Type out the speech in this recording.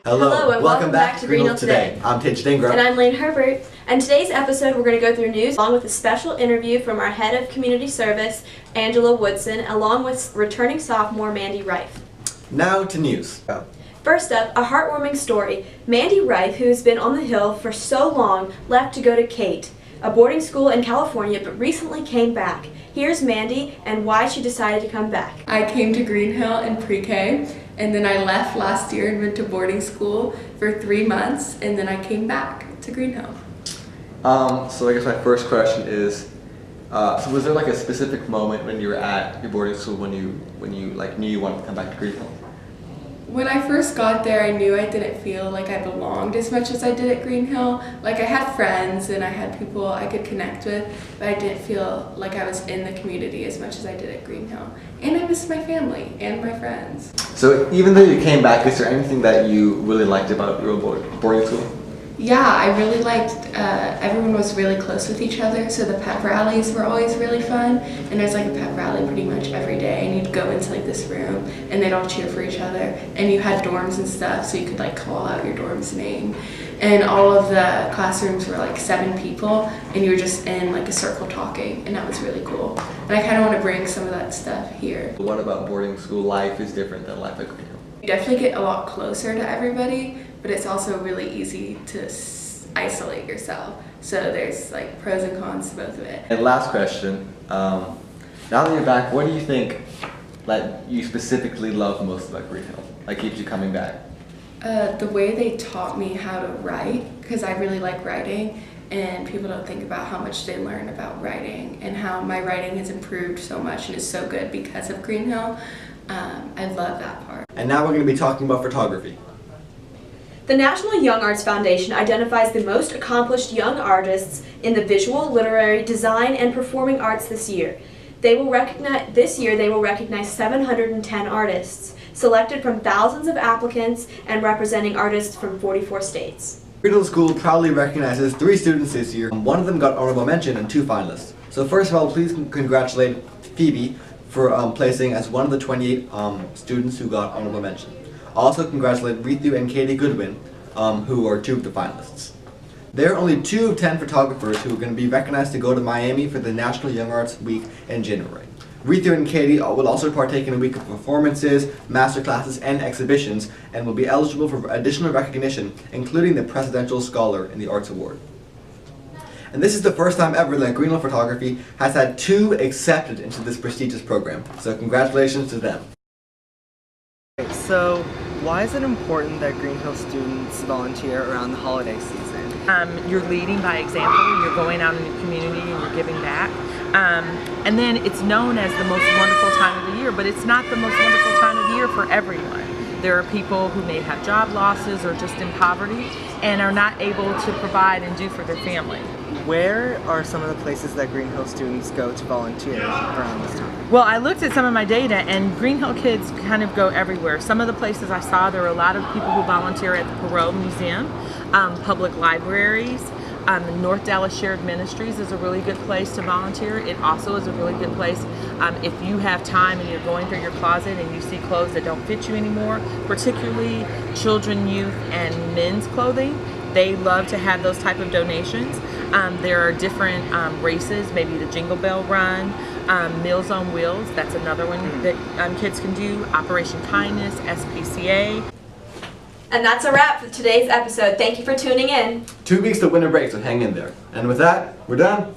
Hello and welcome back to Greenhill Today. I'm Tej Dingra. And I'm Lane Herbert. And today's episode we're going to go through news along with a special interview from our head of community service, Angela Woodson, along with returning sophomore Mandy Rife. Now to news. First up, a heartwarming story. Mandy Rife, who has been on the Hill for so long, left to go to Kate, a boarding school in California, but recently came back. Here's Mandy and why she decided to come back. I came to Greenhill in pre-K, and then I left last year and went to boarding school for 3 months, and then I came back to Greenhill. So I guess my first question is, so was there like a specific moment when you were at your boarding school when you like knew you wanted to come back to Greenhill? When I first got there, I knew I didn't feel like I belonged as much as I did at Greenhill. Like I had friends and I had people I could connect with, but I didn't feel like I was in the community as much as I did at Greenhill. And I missed my family and my friends. So even though you came back, is there anything that you really liked about your boarding school? Yeah, I really liked, everyone was really close with each other, so the pep rallies were always really fun, and there's like a pep rally pretty much every day, and you'd go into like this room, and they'd all cheer for each other, and you had dorms and stuff, so you could like call out your dorm's name, and all of the classrooms were like 7 people, and you were just in like a circle talking, and that was really cool, and I kind of want to bring some of that stuff here. What about boarding school life is different than life at Greenhill? You definitely get a lot closer to everybody, but it's also really easy to isolate yourself. So there's like pros and cons to both of it. And last question, now that you're back, what do you think that you specifically love most about Greenhill? Like keeps you coming back? The way they taught me how to write, because I really like writing, and people don't think about how much they learn about writing and how my writing has improved so much and is so good because of Greenhill. I love that part. And now we're going to be talking about photography. The National Young Arts Foundation identifies the most accomplished young artists in the visual, literary, design, and performing arts this year. They will recognize 710 artists, selected from thousands of applicants and representing artists from 44 states. Greenhill School proudly recognizes 3 students this year. One of them got honorable mention and 2 finalists. So first of all, please congratulate Phoebe for placing as one of the 28 students who got honorable mention. Also congratulate Ritu and Katie Goodwin, who are 2 of the finalists. There are only 2 of 10 photographers who are going to be recognized to go to Miami for the National Young Arts Week in January. Ritu and Katie will also partake in a week of performances, masterclasses, and exhibitions, and will be eligible for additional recognition, including the Presidential Scholar in the Arts Award. And this is the first time ever that Greenhill Photography has had 2 accepted into this prestigious program. So congratulations to them. So why is it important that Greenhill students volunteer around the holiday season? You're leading by example, you're going out in the community and you're giving back. And then it's known as the most wonderful time of the year, but it's not the most wonderful time of the year for everyone. There are people who may have job losses or just in poverty and are not able to provide and do for their family. Where are some of the places that Greenhill students go to volunteer around this time? Well, I looked at some of my data, and Greenhill kids kind of go everywhere. Some of the places I saw, there are a lot of people who volunteer at the Perot Museum, public libraries. North Dallas Shared Ministries is a really good place to volunteer. It also is a really good place if you have time and you're going through your closet and you see clothes that don't fit you anymore, particularly children, youth, and men's clothing. They love to have those type of donations. There are different races, maybe the Jingle Bell Run, Meals on Wheels, that's another one that kids can do, Operation Kindness, SPCA. And that's a wrap for today's episode. Thank you for tuning in. 2 weeks to winter break, so hang in there. And with that, we're done.